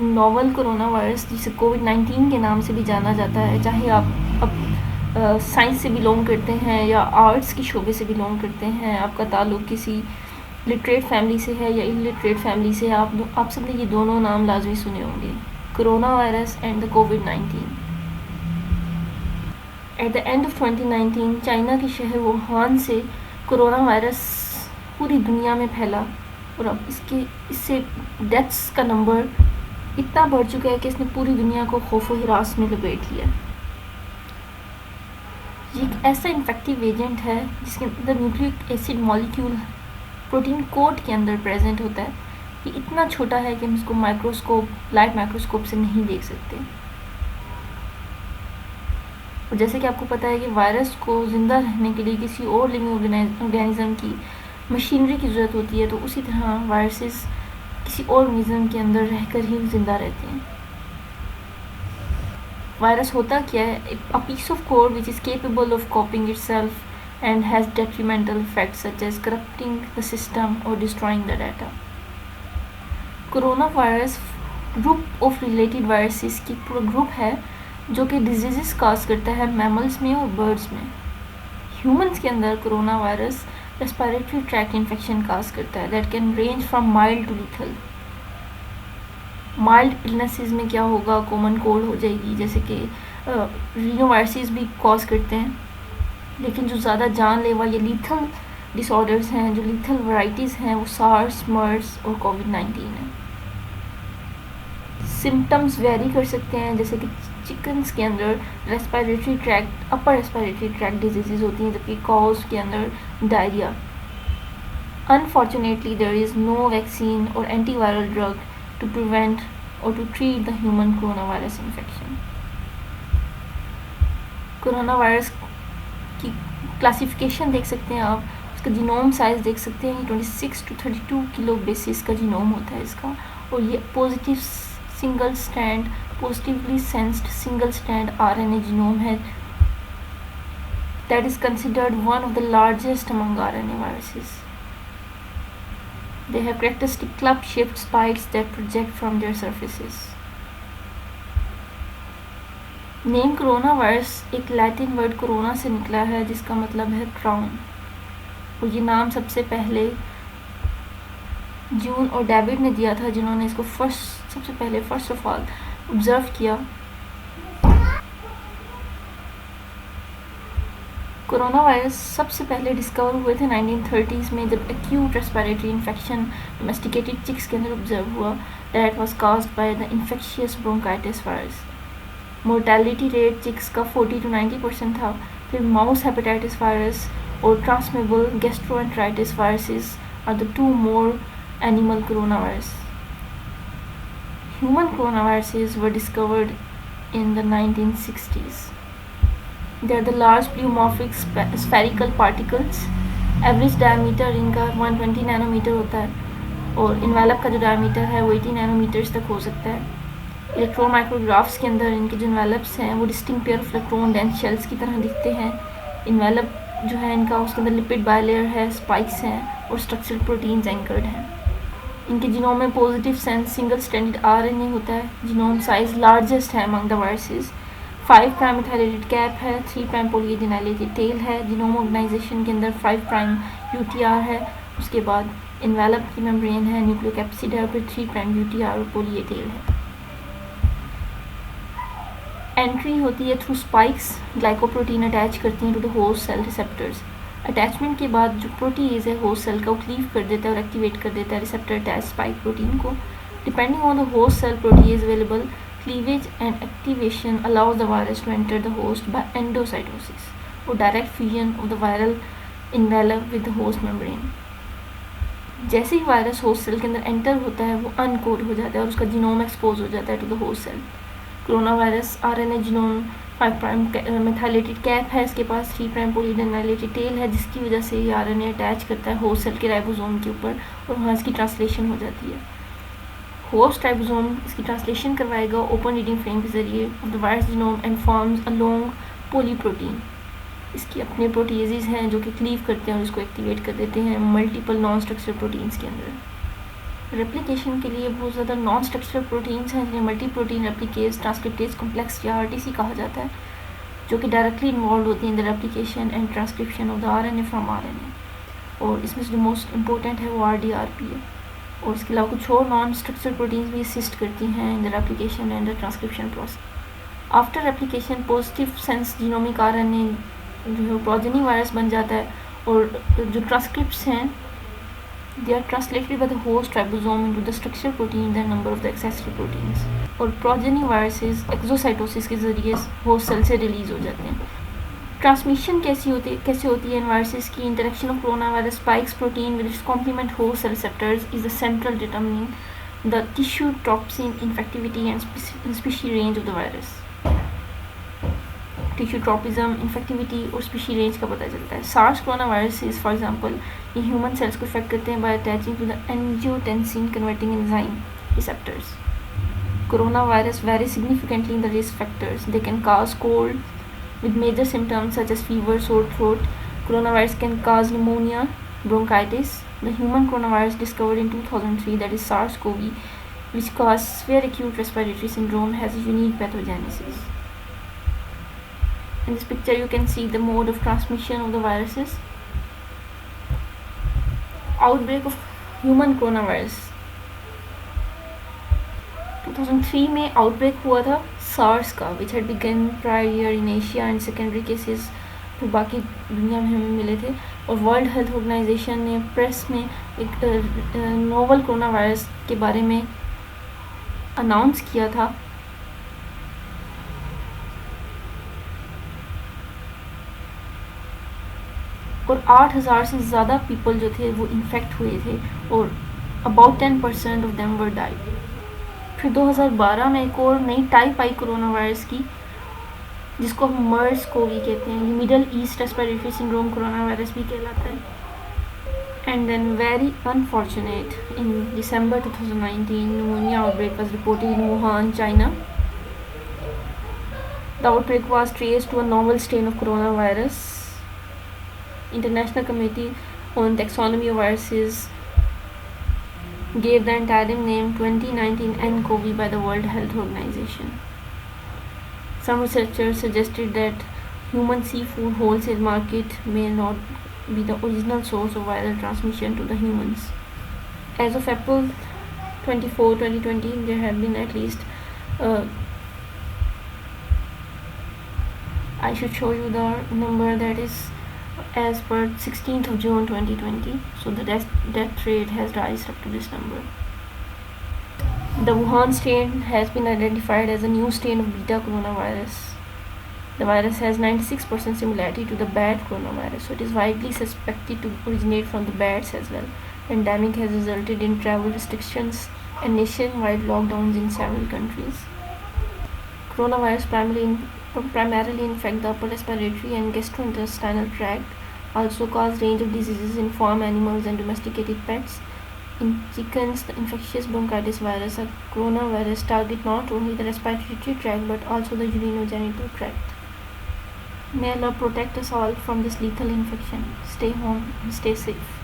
Novel corona virus, जिसे कोविड-19 के नाम से भी जाना जाता है, चाहे आप अब साइंस से बिलोंग करते हैं या आर्ट्स की शोबे से बिलोंग करते हैं, आपका ताल्लुक़ किसी लिटरेट फैमिली से है या इलिटरेट फैमिली से, आप सबने ये दोनों नाम लाजमी सुने होंगे, corona virus and the covid. At the end of 2019 China के शहर वुहान से कोरोना वायरस पूरी दुनिया में फैला और अब इससे डेथ्स का नंबर इतना बढ़ चुका है कि इसने पूरी दुनिया को खौफ व हिरास में लपेट लिया। ये एक ऐसा इन्फेक्टिव एजेंट है जिसके अंदर nucleic acid molecule protein coat के अंदर प्रेजेंट होता है। ये इतना छोटा है कि हम इसको लाइट माइक्रोस्कोप से नहीं देख सकते। और जैसे कि आपको पता है कि वायरस को ज़िंदा रहने के लिए किसी और लिविंग ऑर्गेनिज्म की मशीनरी की ज़रूरत होती है, तो उसी तरह वायरसेस किसी और ऑर्गेनिज्म के अंदर रहकर ही ज़िंदा रहते हैं। वायरस होता क्या है? A piece of code which is capable of copying itself and has detrimental effects such as corrupting the system or destroying the data. Corona virus group of related viruses की पूरा ग्रुप है जो कि disease काज करता है mammals में और birds में। ह्यूमंस के अंदर corona virus respiratory tract infection cause करता है that can range from mild to lethal. Mild illnesses में क्या होगा, कॉमन कोल्ड हो जाएगी, जैसे कि रीनोवायरसेस भी कॉज करते हैं, लेकिन जो ज़्यादा जानलेवा या लीथल डिसऑर्डर्स हैं, जो लीथल वैराइटीज़ हैं, वो सार्स, मर्स और कोविड-19 है। सिम्टम्स वेरी कर सकते हैं, जैसे कि चिकन्स के अंदर respiratory tract upper respiratory tract disease होती हैं, जबकि काउस के अंदर diarrhoea. Unfortunately there is no vaccine और एंटीवायरल ड्रग टू प्रिवेंट और to treat the human corona virus infection. Corona virus की क्लासिफिकेशन देख सकते हैं आप, उसका जीनोम साइज़ देख सकते हैं, 26 to 32 किलो बेसिस का जीनोम होता है इसका, और ये positively sensed single strand RNA genome है that is considered one of the largest among RNA viruses. They have characteristic club-shaped spikes that project from their surfaces. Name corona virus एक Latin word corona से निकला है जिसका मतलब है crown, और ये नाम सबसे पहले जून और डेविड ने दिया था, जिन्होंने इसको फर्स्ट ऑफ ऑल ऑब्जर्व किया। कोरोना वायरस सबसे पहले डिस्कवर हुए थे 1930s में, जब acute respiratory infection domesticated chicks के अंदर ऑब्जर्व हुआ that was caused by the infectious bronchitis virus. Mortality rate chicks का 40 to 90% था। फिर माउस हेपेटाइटिस वायरस और transmissible gastroenteritis viruses are the two more animal coronavirus. Human coronaviruses were discovered in the 1960s. They are the large pleomorphic spherical particles. Average diameter इनका 120 nanometre होता है और envelope का जो diameter है वो 80 nanometres तक हो सकता है। इलेक्ट्रॉन माइक्रोग्राफ्स के अंदर इनके जो इन्वेलप्स हैं वो distinct pair of electron dense shells की तरह दिखते हैं। इन्वेलप जो है इनका, उसके अंदर लिपिड बायलेयर है, स्पाइक्स हैं और स्ट्रक्चरल प्रोटीन्स एंकर्ड हैं। इनके जीनोम में positive sense single stranded RNA होता है। जीनोम साइज लार्जेस्ट है among the viruses. 5 prime methylated cap है, 3 प्राइम पॉलीएडिनाइलेटेड टेल है। जीनोम ऑर्गेनाइजेशन के अंदर 5 प्राइम यूटीआर है। उसके बाद इन्वेलप की मेम्ब्रेन है, न्यूक्लिक एसिड है, फिर 3 प्राइम यूटीआर और पॉली ए टेल है। एंट्री होती है थ्रू स्पाइक्स, ग्लाइकोप्रोटीन अटैच करती हैं to the host cell receptors. Attachment के बाद जो प्रोटीज है होस्ट सेल का, वो क्लीव कर देता है और एक्टिवेट कर देता है रिसेप्टर अटैच स्पाइक प्रोटीन को। Depending on the host cell protease available, cleavage and activation allows the virus to enter the host by endocytosis और direct fusion of the viral envelope with the host membrane. जैसे ही virus host cell के अंदर enter होता है वो अनकोड हो जाता है और उसका जीनोम एक्सपोज हो जाता है to the host cell. Corona virus RNA genome 5 prime methylated cap है, इसके पास 3 प्राइम पॉलीएडिनाइलेटेड टेल है, जिसकी वजह से ये आरएनए अटैच करता है होस्ट सेल के राइबोसोम के ऊपर और वहाँ इसकी ट्रांसलेशन हो जाती है। होस्ट राइबोसोम इसकी ट्रांसलेशन करवाएगा ओपन रीडिंग फ्रेम के जरिए of the virus genome and forms a long polyprotein. इसके अपने प्रोटीजेज हैं जो कि क्लीव करते हैं और इसको एक्टिवेट कर देते हैं मल्टीपल नॉन स्ट्रक्चरल प्रोटीन्स के अंदर। रेप्लिकेशन के लिए बहुत ज़्यादा नॉन स्ट्रक्चरल प्रोटीन्स हैं जिन्हें मल्टी प्रोटीन रेप्लिकेज ट्रांसक्रिप्टेज कॉम्प्लेक्स या आरटीसी कहा जाता है, जो कि डायरेक्टली इन्वॉल्व होती हैं in the replication and transcription of the RNA from RNA. और इसमें से जो मोस्ट इंपॉर्टेंट है वो आरडीआरपी है। और इसके अलावा कुछ और नॉन स्ट्रक्चरल प्रोटीन्स भी असिस्ट करती हैं in the replication and the transcription process. After replication positive sense genomic RNA जो है प्रोजेनी वायरस बन जाता है, और जो ट्रांसक्रिप्ट्स हैं they are translated by the host ribosome into the structural protein and number of the accessory proteins। और progeny viruses exocytosis के ज़रिए होस्ट सेल से रिलीज हो जाते हैं। ट्रांसमिशन कैसे होती है इन वायरसेस की? Interaction of corona virus spikes protein with its complement host cell receptors is the central determining the tissue toxin infectivity and species range of the virus. Tissue tropism, infectivity और species range का पता चलता है। SARS corona viruses for example ये human cells को affect करते हैं by attaching to the angiotensin converting enzyme receptors. Corona virus very significantly in the risk factors. They can cause cold with major symptoms such as fever, sore throat. Coronavirus can cause pneumonia, bronchitis. The human coronavirus discovered in 2003, that is SARS-CoV, which causes severe acute respiratory syndrome, has a unique pathogenesis. In this picture you can see the mode of transmission of the viruses. Outbreak of human coronavirus 2003 में outbreak हुआ था SARS का, which had begun prior year in Asia and secondary cases तो बाकी दुनिया में हमें मिले थे। और वर्ल्ड हेल्थ ऑर्गेनाइजेशन ने प्रेस में एक नोवल कोरोना वायरस के बारे में अनाउंस किया था। और 8,000 से ज़्यादा पीपल जो थे वो इन्फेक्ट हुए थे और about 10% of them were died. फिर 2012 में एक और नई टाइप आई कोरोना वायरस की, जिसको हम मर्स कोवी कहते हैं। ये Middle East respiratory syndrome corona virus भी कहलाता है। And then very unfortunate in December 2019 pneumonia outbreak was reported in Wuhan, China. The outbreak was traced to a novel strain of coronavirus. International Committee on Taxonomy of Viruses gave the interim name 2019 nCoV by the World Health Organization. Some researchers suggested that human seafood wholesale market may not be the original source of viral transmission to the humans. As of April 24, 2020, there have been at least I should show you the number that is as per 16th of June 2020. So the death rate has risen up to this number. The Wuhan strain has been identified as a new strain of beta coronavirus. The virus has 96% similarity to the bat coronavirus, so it is widely suspected to originate from the bats as well. The pandemic has resulted in travel restrictions and nationwide lockdowns in several countries. Coronavirus primarily infect the upper respiratory and gastrointestinal tract, also cause range of diseases in farm animals and domesticated pets. In chickens, the infectious bronchitis virus, a coronavirus, target not only the respiratory tract but also the urinogenital tract. May Allah protect us all from this lethal infection. Stay home and stay safe.